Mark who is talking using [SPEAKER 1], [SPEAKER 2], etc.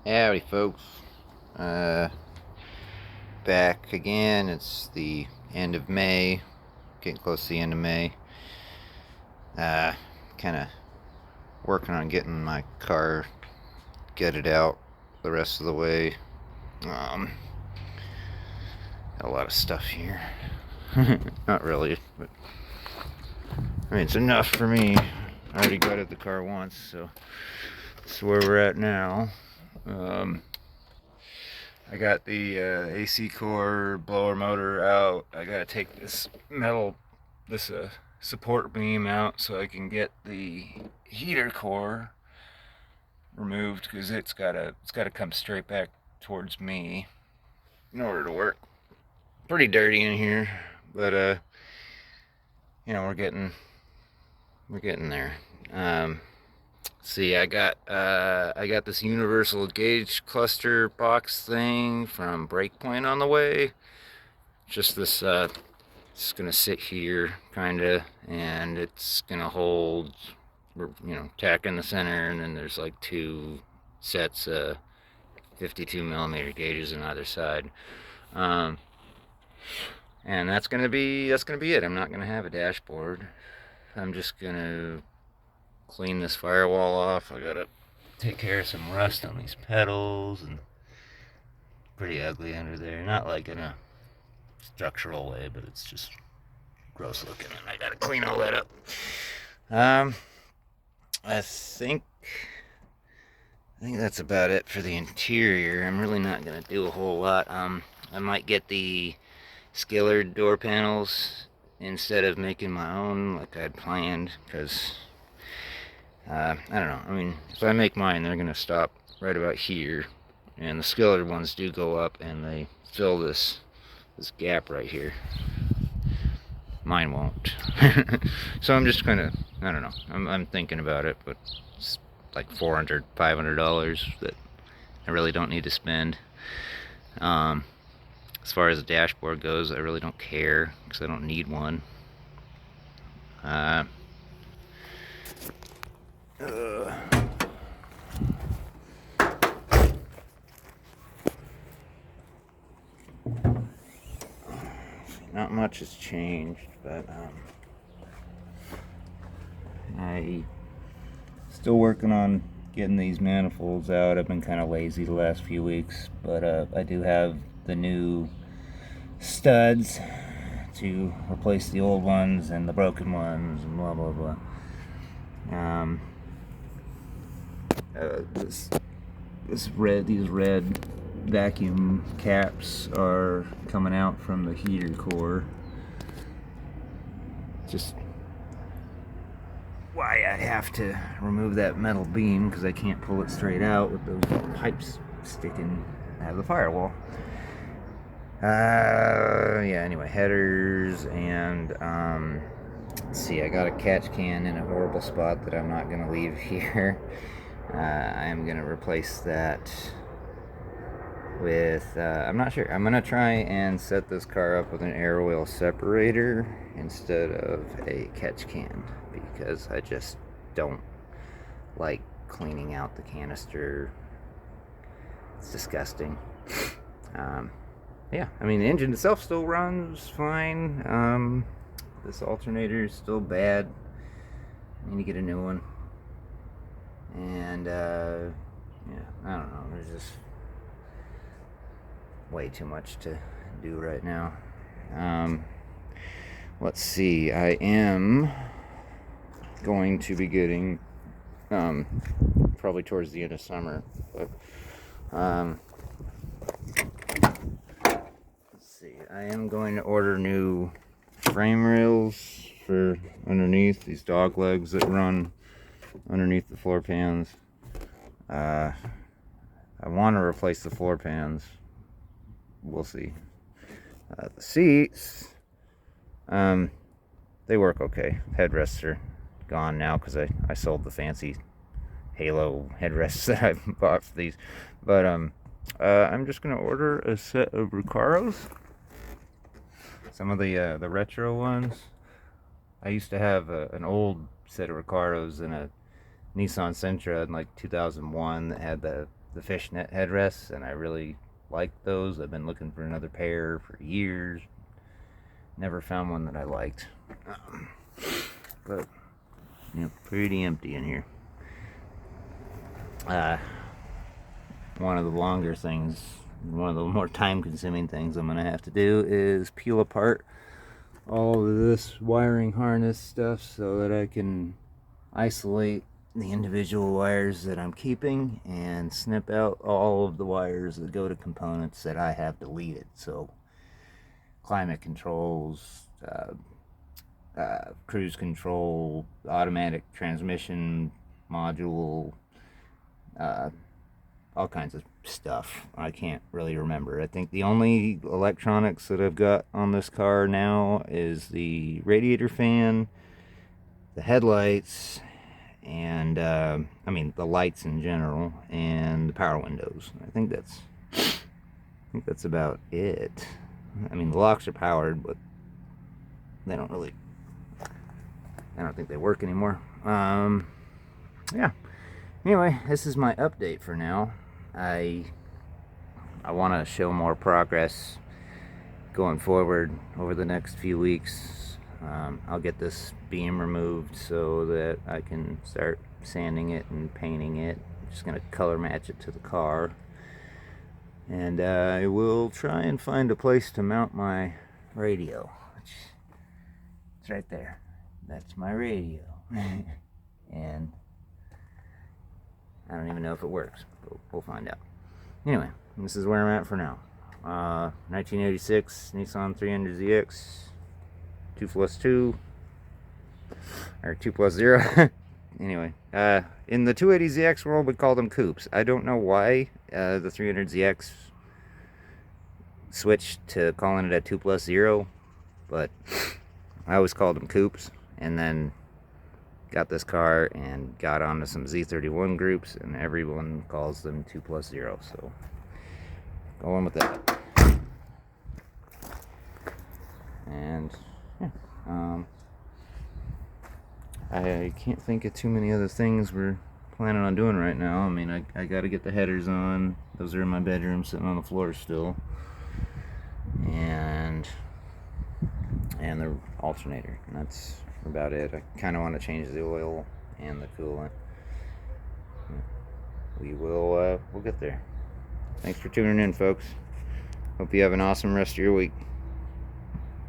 [SPEAKER 1] Howdy, folks. Uh, Back again. It's the end of May, getting close to the end of May. Uh, kind of working on getting my car gutted out the rest of the way. Um, got a lot of stuff here. Not really, but I mean, it's enough for me. I already gutted the car once, so that's where we're at now. I got the AC core blower motor out. I gotta take this support beam out so I can get the heater core removed because it's gotta come straight back towards me in order to work. Pretty dirty in here, but we're getting there. See, I got this universal gauge cluster box thing from Breakpoint on the way. Just this it's gonna sit here kinda, and it's gonna hold, tack in the center, and then there's like two sets of 52 millimeter gauges on either side. Um, and that's gonna be it. I'm not gonna have a dashboard. I'm just gonna clean this firewall off. I gotta take care of some rust on these pedals, and pretty ugly under there. Not like in a structural way, but it's just gross looking, and I gotta clean all that up. Um, I think that's about it for the interior. I'm really not gonna do a whole lot. I might get the skillered door panels instead of making my own like I'd planned, because I don't know. I mean, if I make mine, they're gonna stop right about here, and the skillered ones do go up, and they fill this gap right here. Mine won't. So I'm just kind of, I don't know. I'm thinking about it, but it's like $400, $500 that I really don't need to spend. As far as the dashboard goes, I really don't care because I don't need one. Uh, Not much has changed, but I still working on getting these manifolds out. I've been kind of lazy the last few weeks, but I do have the new studs to replace the old ones and the broken ones and blah blah blah. These red vacuum caps are coming out from the heater core. Just why I have to remove that metal beam, because I can't pull it straight out with those pipes sticking out of the firewall. Yeah, anyway, headers, and let's see, I got a catch can in a horrible spot that I'm not going to leave here. I am going to replace that with, I'm not sure, I'm going to try and set this car up with an air oil separator instead of a catch can, because I just don't like cleaning out the canister. It's disgusting. Yeah, I mean, the engine itself still runs fine. This alternator is still bad. I need to get a new one. And yeah, I don't know, there's just way too much to do right now. Let's see, I am going to be getting, probably towards the end of summer, but let's see, I am going to order new frame rails for underneath these dog legs that run underneath the floor pans. I want to replace the floor pans. We'll see. The seats, they work okay. Headrests are gone now because I sold the fancy Halo headrests that I bought for these. But I'm just gonna order a set of Recaros. Some of the retro ones. I used to have an old set of Recaros in a Nissan Sentra in like 2001 that had the the fishnet headrests, and I really like those. I've been looking for another pair for years. Never found one that I liked. But pretty empty in here. One of the longer things, one of the more time-consuming things I'm gonna have to do is peel apart all of this wiring harness stuff so that I can isolate the individual wires that I'm keeping and snip out all of the wires that go to components that I have deleted. So climate controls, cruise control, automatic transmission module, all kinds of stuff. I can't really remember. I think the only electronics that I've got on this car now is the radiator fan, the headlights, and the lights in general, and the power windows. I think that's about it. I mean, the locks are powered, but I don't think they work anymore. Yeah. Anyway, this is my update for now. I want to show more progress going forward over the next few weeks. I'll get this beam removed so that I can start sanding it and painting it. I'm just going to color match it to the car. And I will try and find a place to mount my radio. It's right there. That's my radio. And I don't even know if it works, but we'll find out. Anyway, this is where I'm at for now. 1986 Nissan 300ZX 2+2 or 2+0. Anyway, in the 280ZX world, we call them coupes. I don't know why the 300ZX switched to calling it a 2+0, but I always called them coupes. And then got this car and got onto some Z31 groups, and everyone calls them 2+0. So going with that. And yeah, I can't think of too many other things we're planning on doing right now. I mean, I got to get the headers on. Those are in my bedroom, sitting on the floor still, and the alternator, and that's about it. I kind of want to change the oil and the coolant. We'll get there. Thanks for tuning in, folks. Hope you have an awesome rest of your week.